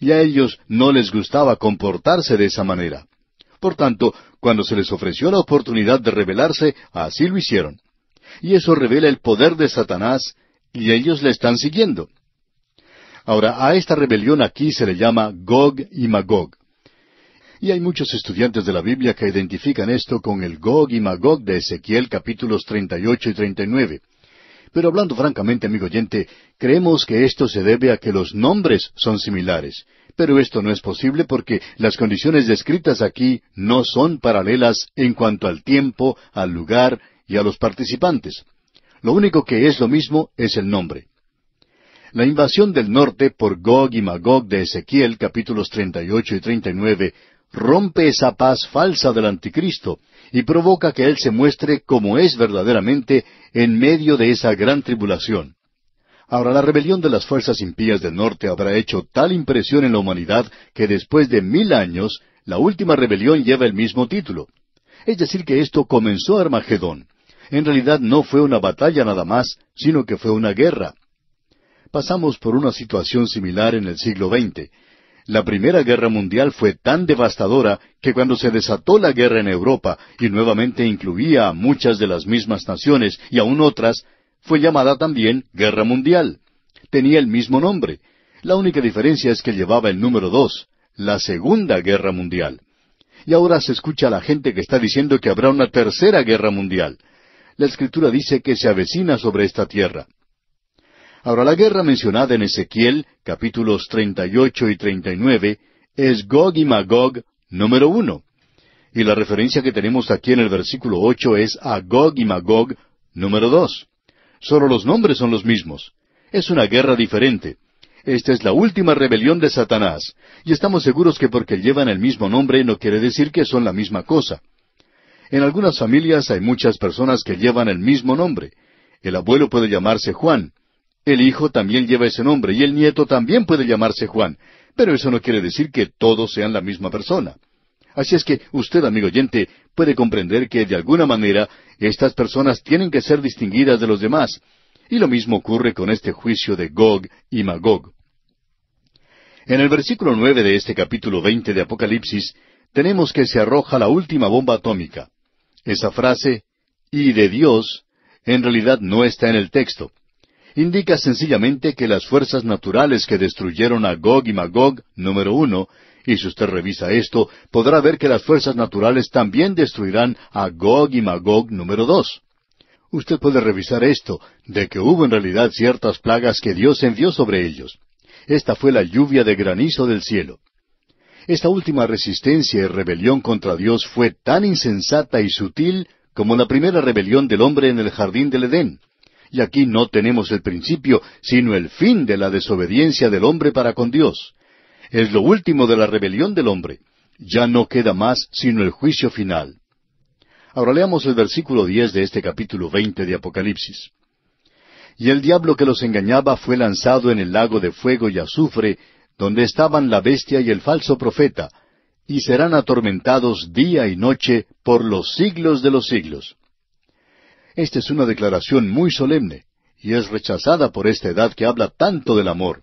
Y a ellos no les gustaba comportarse de esa manera. Por tanto, cuando se les ofreció la oportunidad de rebelarse, así lo hicieron. Y eso revela el poder de Satanás, y ellos le están siguiendo. Ahora, a esta rebelión aquí se le llama Gog y Magog. Y hay muchos estudiantes de la Biblia que identifican esto con el Gog y Magog de Ezequiel capítulos 38 y 39. Pero hablando francamente, amigo oyente, creemos que esto se debe a que los nombres son similares. Pero esto no es posible porque las condiciones descritas aquí no son paralelas en cuanto al tiempo, al lugar y a los participantes. Lo único que es lo mismo es el nombre. La invasión del norte por Gog y Magog de Ezequiel, capítulos 38 y 39, rompe esa paz falsa del anticristo y provoca que él se muestre como es verdaderamente en medio de esa gran tribulación. Ahora, la rebelión de las fuerzas impías del norte habrá hecho tal impresión en la humanidad que después de 1000 años, la última rebelión lleva el mismo título. Es decir, que esto comenzó Armagedón. En realidad no fue una batalla nada más, sino que fue una guerra. Pasamos por una situación similar en el siglo XX. La Primera Guerra Mundial fue tan devastadora que cuando se desató la guerra en Europa, y nuevamente incluía a muchas de las mismas naciones y aún otras, fue llamada también Guerra Mundial. Tenía el mismo nombre. La única diferencia es que llevaba el número 2, la Segunda Guerra Mundial. Y ahora se escucha a la gente que está diciendo que habrá una Tercera Guerra Mundial. La Escritura dice que se avecina sobre esta tierra. Ahora, la guerra mencionada en Ezequiel, capítulos 38 y 39, es Gog y Magog número 1. Y la referencia que tenemos aquí en el versículo 8 es a Gog y Magog número 2. Solo los nombres son los mismos. Es una guerra diferente. Esta es la última rebelión de Satanás. Y estamos seguros que porque llevan el mismo nombre no quiere decir que son la misma cosa. En algunas familias hay muchas personas que llevan el mismo nombre. El abuelo puede llamarse Juan. El hijo también lleva ese nombre y el nieto también puede llamarse Juan. Pero eso no quiere decir que todos sean la misma persona. Así es que usted, amigo oyente, puede comprender que de alguna manera estas personas tienen que ser distinguidas de los demás. Y lo mismo ocurre con este juicio de Gog y Magog. En el versículo 9 de este capítulo 20 de Apocalipsis, tenemos que se arroja la última bomba atómica. Esa frase, «y de Dios», en realidad no está en el texto. Indica sencillamente que las fuerzas naturales que destruyeron a Gog y Magog, número 1, y si usted revisa esto, podrá ver que las fuerzas naturales también destruirán a Gog y Magog, número 2. Usted puede revisar esto, de que hubo en realidad ciertas plagas que Dios envió sobre ellos. Esta fue la lluvia de granizo del cielo. Esta última resistencia y rebelión contra Dios fue tan insensata y sutil como la primera rebelión del hombre en el jardín del Edén. Y aquí no tenemos el principio, sino el fin de la desobediencia del hombre para con Dios. Es lo último de la rebelión del hombre. Ya no queda más sino el juicio final. Ahora leamos el versículo 10 de este capítulo 20 de Apocalipsis. Y el diablo que los engañaba fue lanzado en el lago de fuego y azufre, donde estaban la bestia y el falso profeta, y serán atormentados día y noche por los siglos de los siglos. Esta es una declaración muy solemne, y es rechazada por esta edad que habla tanto del amor.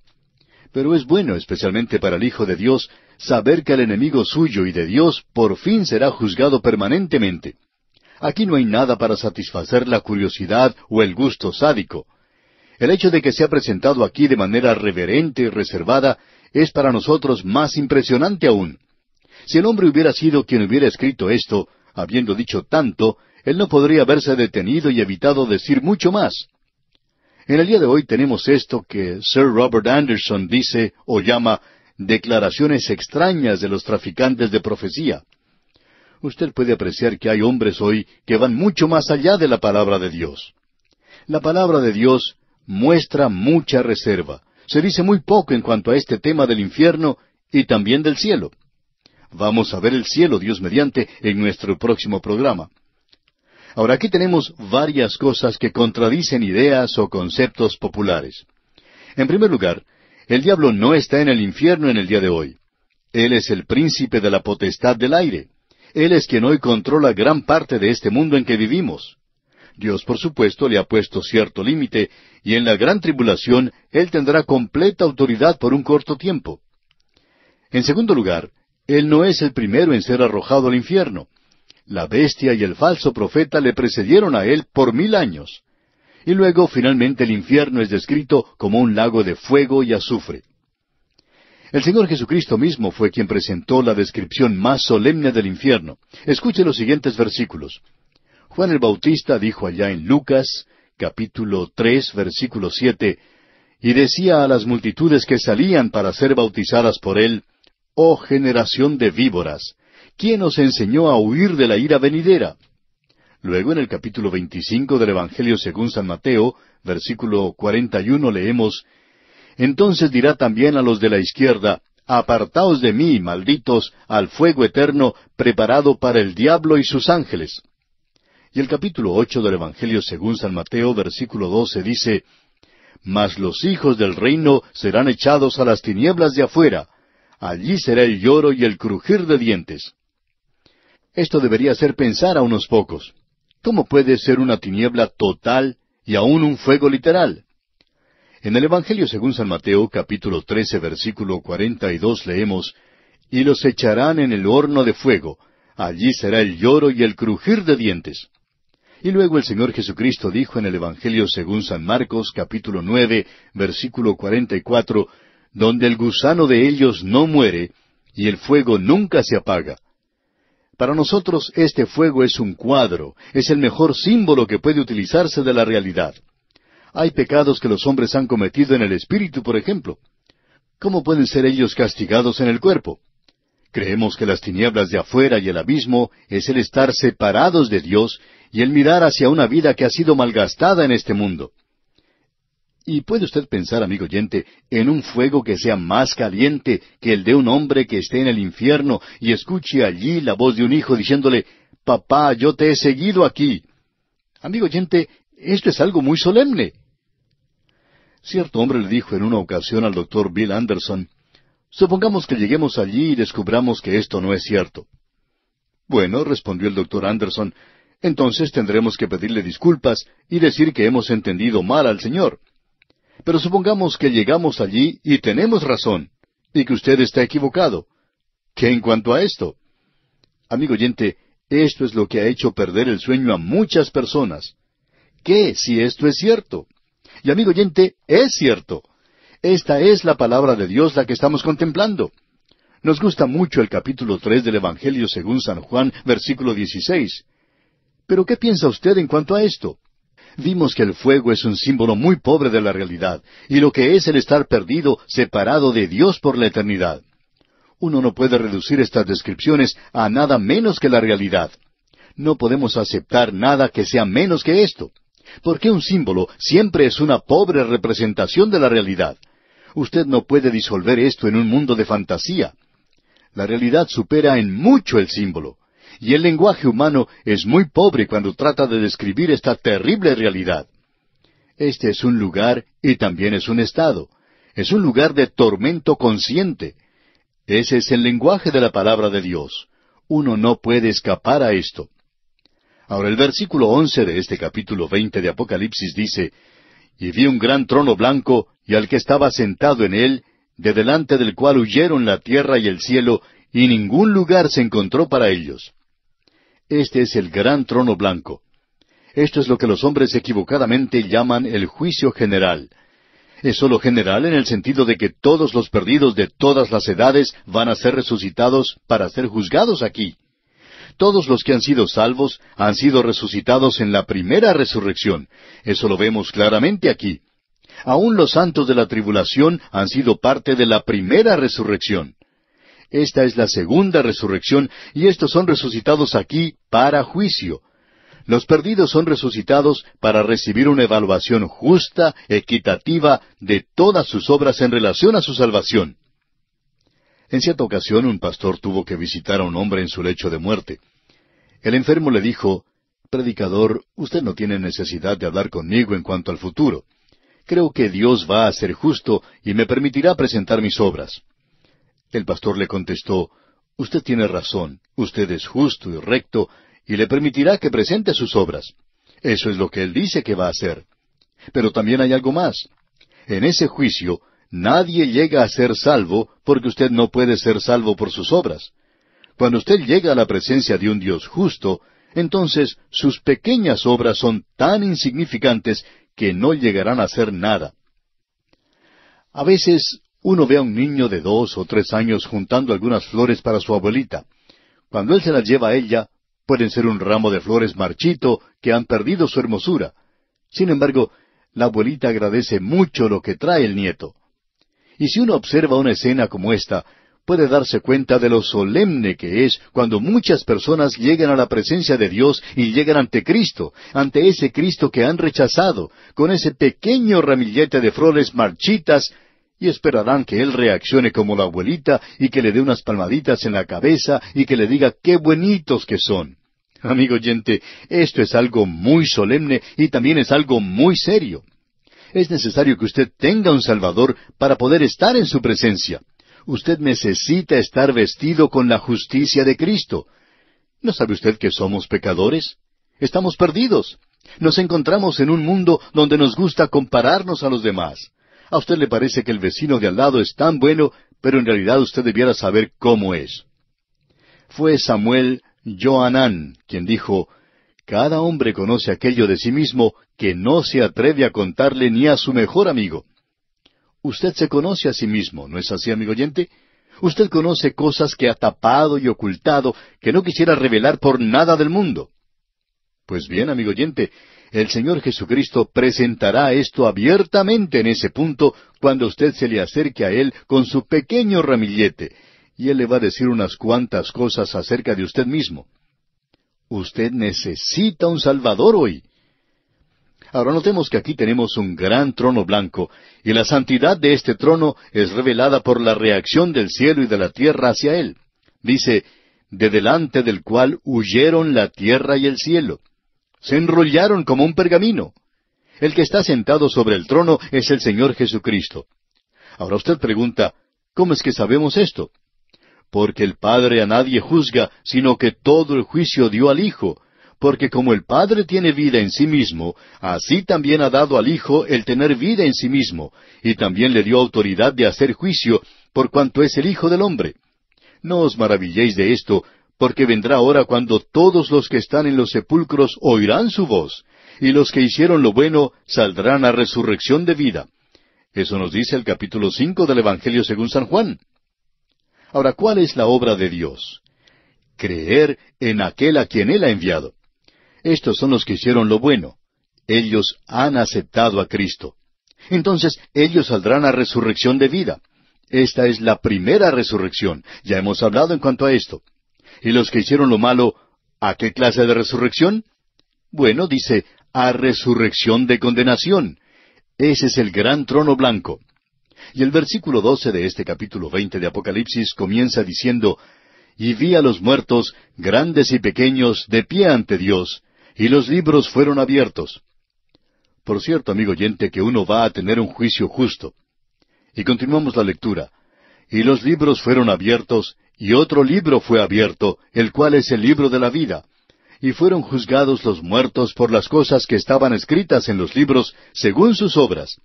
Pero es bueno, especialmente para el Hijo de Dios, saber que el enemigo suyo y de Dios por fin será juzgado permanentemente. Aquí no hay nada para satisfacer la curiosidad o el gusto sádico. El hecho de que sea presentado aquí de manera reverente y reservada es para nosotros más impresionante aún. Si el hombre hubiera sido quien hubiera escrito esto, habiendo dicho tanto, él no podría haberse detenido y evitado decir mucho más. En el día de hoy tenemos esto que Sir Robert Anderson dice o llama declaraciones extrañas de los traficantes de profecía. Usted puede apreciar que hay hombres hoy que van mucho más allá de la palabra de Dios. La palabra de Dios muestra mucha reserva. Se dice muy poco en cuanto a este tema del infierno y también del cielo. Vamos a ver el cielo, Dios mediante, en nuestro próximo programa. Ahora aquí tenemos varias cosas que contradicen ideas o conceptos populares. En primer lugar, el diablo no está en el infierno en el día de hoy. Él es el príncipe de la potestad del aire. Él es quien hoy controla gran parte de este mundo en que vivimos. Dios, por supuesto, le ha puesto cierto límite, y en la gran tribulación Él tendrá completa autoridad por un corto tiempo. En segundo lugar, Él no es el primero en ser arrojado al infierno. La bestia y el falso profeta le precedieron a Él por 1000 años. Y luego, finalmente, el infierno es descrito como un lago de fuego y azufre. El Señor Jesucristo mismo fue quien presentó la descripción más solemne del infierno. Escuche los siguientes versículos. Juan el Bautista dijo allá en Lucas, capítulo 3, versículo 7, y decía a las multitudes que salían para ser bautizadas por él, «Oh generación de víboras, ¿quién os enseñó a huir de la ira venidera?» Luego en el capítulo 25 del Evangelio según San Mateo, versículo 41, leemos, «Entonces dirá también a los de la izquierda, Apartaos de mí, malditos, al fuego eterno, preparado para el diablo y sus ángeles». Y el capítulo 8 del Evangelio según San Mateo, versículo 12, dice, «Mas los hijos del reino serán echados a las tinieblas de afuera. Allí será el lloro y el crujir de dientes». Esto debería hacer pensar a unos pocos. ¿Cómo puede ser una tiniebla total y aún un fuego literal? En el Evangelio según San Mateo, capítulo 13, versículo 42, leemos, «Y los echarán en el horno de fuego. Allí será el lloro y el crujir de dientes». Y luego el Señor Jesucristo dijo en el Evangelio según San Marcos, capítulo 9, versículo 44, «Donde el gusano de ellos no muere, y el fuego nunca se apaga». Para nosotros este fuego es un cuadro, es el mejor símbolo que puede utilizarse de la realidad. Hay pecados que los hombres han cometido en el espíritu, por ejemplo. ¿Cómo pueden ser ellos castigados en el cuerpo? Creemos que las tinieblas de afuera y el abismo es el estar separados de Dios y el mirar hacia una vida que ha sido malgastada en este mundo. ¿Y puede usted pensar, amigo oyente, en un fuego que sea más caliente que el de un hombre que esté en el infierno y escuche allí la voz de un hijo diciéndole, «Papá, yo te he seguido aquí»? Amigo oyente, esto es algo muy solemne. Cierto hombre le dijo en una ocasión al doctor Bill Anderson, «Supongamos que lleguemos allí y descubramos que esto no es cierto». «Bueno», respondió el doctor Anderson, «entonces tendremos que pedirle disculpas y decir que hemos entendido mal al Señor. Pero supongamos que llegamos allí y tenemos razón, y que usted está equivocado. ¿Qué en cuanto a esto?» Amigo oyente, esto es lo que ha hecho perder el sueño a muchas personas. ¿Qué si esto es cierto? Y amigo oyente, es cierto. Esta es la palabra de Dios la que estamos contemplando. Nos gusta mucho el capítulo 3 del Evangelio según San Juan, versículo 16. Pero ¿qué piensa usted en cuanto a esto? Vimos que el fuego es un símbolo muy pobre de la realidad, y lo que es el estar perdido, separado de Dios por la eternidad. Uno no puede reducir estas descripciones a nada menos que la realidad. No podemos aceptar nada que sea menos que esto, porque un símbolo siempre es una pobre representación de la realidad. Usted no puede disolver esto en un mundo de fantasía. La realidad supera en mucho el símbolo, y el lenguaje humano es muy pobre cuando trata de describir esta terrible realidad. Este es un lugar y también es un estado. Es un lugar de tormento consciente. Ese es el lenguaje de la palabra de Dios. Uno no puede escapar a esto. Ahora el versículo 11 de este capítulo 20 de Apocalipsis dice, «Y vi un gran trono blanco, y al que estaba sentado en él, de delante del cual huyeron la tierra y el cielo, y ningún lugar se encontró para ellos». Este es el gran trono blanco. Esto es lo que los hombres equivocadamente llaman el juicio general. Es sólo general en el sentido de que todos los perdidos de todas las edades van a ser resucitados para ser juzgados aquí. Todos los que han sido salvos han sido resucitados en la primera resurrección. Eso lo vemos claramente aquí. Aún los santos de la tribulación han sido parte de la primera resurrección. Esta es la segunda resurrección, y estos son resucitados aquí para juicio. Los perdidos son resucitados para recibir una evaluación justa, equitativa, de todas sus obras en relación a su salvación. En cierta ocasión un pastor tuvo que visitar a un hombre en su lecho de muerte. El enfermo le dijo, «Predicador, usted no tiene necesidad de hablar conmigo en cuanto al futuro. Creo que Dios va a ser justo y me permitirá presentar mis obras». El pastor le contestó, «Usted tiene razón, usted es justo y recto, y le permitirá que presente sus obras. Eso es lo que él dice que va a hacer. Pero también hay algo más. En ese juicio, nadie llega a ser salvo porque usted no puede ser salvo por sus obras. Cuando usted llega a la presencia de un Dios justo, entonces sus pequeñas obras son tan insignificantes que no llegarán a ser nada». A veces uno ve a un niño de 2 o 3 años juntando algunas flores para su abuelita. Cuando él se las lleva a ella, pueden ser un ramo de flores marchito que han perdido su hermosura. Sin embargo, la abuelita agradece mucho lo que trae el nieto. Y si uno observa una escena como esta, puede darse cuenta de lo solemne que es cuando muchas personas llegan a la presencia de Dios y llegan ante Cristo, ante ese Cristo que han rechazado, con ese pequeño ramillete de flores marchitas, y esperarán que Él reaccione como la abuelita y que le dé unas palmaditas en la cabeza y que le diga qué bonitos que son. Amigo oyente, esto es algo muy solemne y también es algo muy serio. Es necesario que usted tenga un Salvador para poder estar en su presencia. Usted necesita estar vestido con la justicia de Cristo. ¿No sabe usted que somos pecadores? Estamos perdidos. Nos encontramos en un mundo donde nos gusta compararnos a los demás. A usted le parece que el vecino de al lado es tan bueno, pero en realidad usted debiera saber cómo es. Fue Samuel Johanán quien dijo, «Cada hombre conoce aquello de sí mismo que no se atreve a contarle ni a su mejor amigo». Usted se conoce a sí mismo, ¿no es así, amigo oyente? Usted conoce cosas que ha tapado y ocultado, que no quisiera revelar por nada del mundo. Pues bien, amigo oyente, el Señor Jesucristo presentará esto abiertamente en ese punto cuando usted se le acerque a Él con su pequeño ramillete, y Él le va a decir unas cuantas cosas acerca de usted mismo. Usted necesita un Salvador hoy. Ahora notemos que aquí tenemos un gran trono blanco, y la santidad de este trono es revelada por la reacción del cielo y de la tierra hacia Él. Dice, «de delante del cual huyeron la tierra y el cielo». Se enrollaron como un pergamino. El que está sentado sobre el trono es el Señor Jesucristo. Ahora usted pregunta, ¿cómo es que sabemos esto? Porque el Padre a nadie juzga, sino que todo el juicio dio al Hijo. Porque como el Padre tiene vida en sí mismo, así también ha dado al Hijo el tener vida en sí mismo, y también le dio autoridad de hacer juicio, por cuanto es el Hijo del hombre. No os maravilléis de esto, porque vendrá hora cuando todos los que están en los sepulcros oirán su voz, y los que hicieron lo bueno saldrán a resurrección de vida. Eso nos dice el capítulo 5 del Evangelio según San Juan. Ahora, ¿cuál es la obra de Dios? Creer en aquel a quien Él ha enviado. Estos son los que hicieron lo bueno. ellos han aceptado a Cristo. Entonces ellos saldrán a resurrección de vida. Esta es la primera resurrección. Ya hemos hablado en cuanto a esto. ¿Y los que hicieron lo malo, a qué clase de resurrección? Bueno, dice, a resurrección de condenación. Ese es el gran trono blanco. Y el versículo 12 de este capítulo 20 de Apocalipsis comienza diciendo, «Y vi a los muertos, grandes y pequeños, de pie ante Dios, y los libros fueron abiertos». Por cierto, amigo oyente, que uno va a tener un juicio justo. Y continuamos la lectura. «Y los libros fueron abiertos, y otro libro fue abierto, el cual es el libro de la vida. Y fueron juzgados los muertos por las cosas que estaban escritas en los libros, según sus obras.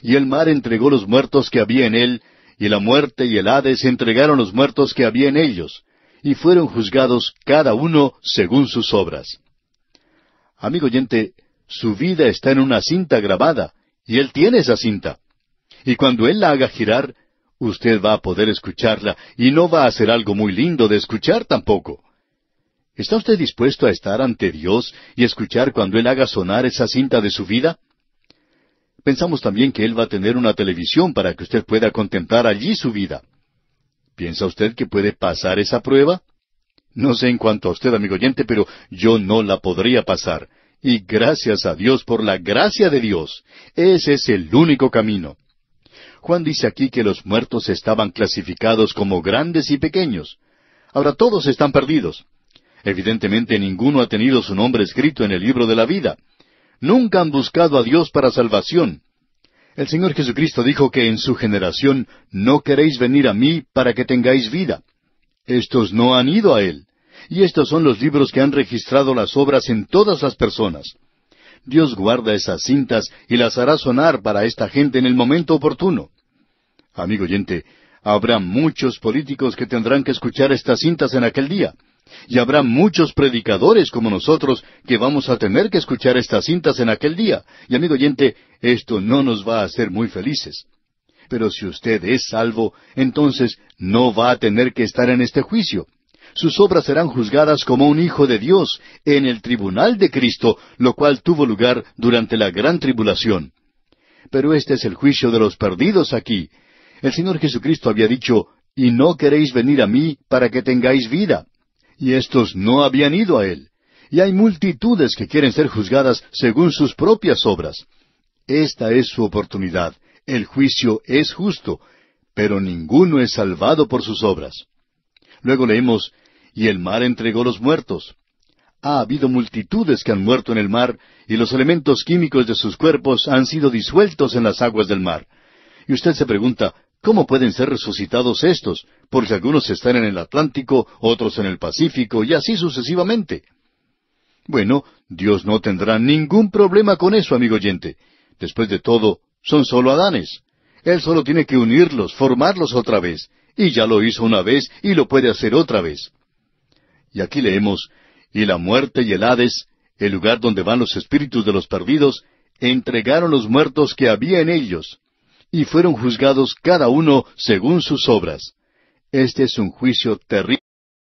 Y el mar entregó los muertos que había en él, y la muerte y el Hades entregaron los muertos que había en ellos, y fueron juzgados cada uno según sus obras». Amigo oyente, su vida está en una cinta grabada, y Él tiene esa cinta. Y cuando Él la haga girar, usted va a poder escucharla, y no va a ser algo muy lindo de escuchar tampoco. ¿Está usted dispuesto a estar ante Dios y escuchar cuando Él haga sonar esa cinta de su vida? Pensamos también que Él va a tener una televisión para que usted pueda contemplar allí su vida. ¿Piensa usted que puede pasar esa prueba? No sé en cuanto a usted, amigo oyente, pero yo no la podría pasar. Y gracias a Dios por la gracia de Dios. Ese es el único camino. Juan dice aquí que los muertos estaban clasificados como grandes y pequeños. Ahora todos están perdidos. Evidentemente ninguno ha tenido su nombre escrito en el libro de la vida. Nunca han buscado a Dios para salvación. El Señor Jesucristo dijo que en su generación no queréis venir a mí para que tengáis vida. Estos no han ido a Él. Y estos son los libros que han registrado las obras en todas las personas. Dios guarda esas cintas y las hará sonar para esta gente en el momento oportuno. Amigo oyente, habrá muchos políticos que tendrán que escuchar estas cintas en aquel día. Y habrá muchos predicadores como nosotros que vamos a tener que escuchar estas cintas en aquel día. Y amigo oyente, esto no nos va a hacer muy felices. Pero si usted es salvo, entonces no va a tener que estar en este juicio. Sus obras serán juzgadas como un hijo de Dios en el tribunal de Cristo, lo cual tuvo lugar durante la gran tribulación. Pero este es el juicio de los perdidos aquí. El Señor Jesucristo había dicho, «Y no queréis venir a mí para que tengáis vida». Y estos no habían ido a Él. Y hay multitudes que quieren ser juzgadas según sus propias obras. Esta es su oportunidad. El juicio es justo, pero ninguno es salvado por sus obras. Luego leemos, «Y el mar entregó los muertos». Ha habido multitudes que han muerto en el mar, y los elementos químicos de sus cuerpos han sido disueltos en las aguas del mar. Y usted se pregunta, ¿cómo pueden ser resucitados estos? Porque algunos están en el Atlántico, otros en el Pacífico, y así sucesivamente. Bueno, Dios no tendrá ningún problema con eso, amigo oyente. Después de todo, son solo Adanes. Él solo tiene que unirlos, formarlos otra vez. Y ya lo hizo una vez y lo puede hacer otra vez. Y aquí leemos, «Y la muerte y el Hades, el lugar donde van los espíritus de los perdidos, entregaron los muertos que había en ellos, y fueron juzgados cada uno según sus obras». Este es un juicio terrible.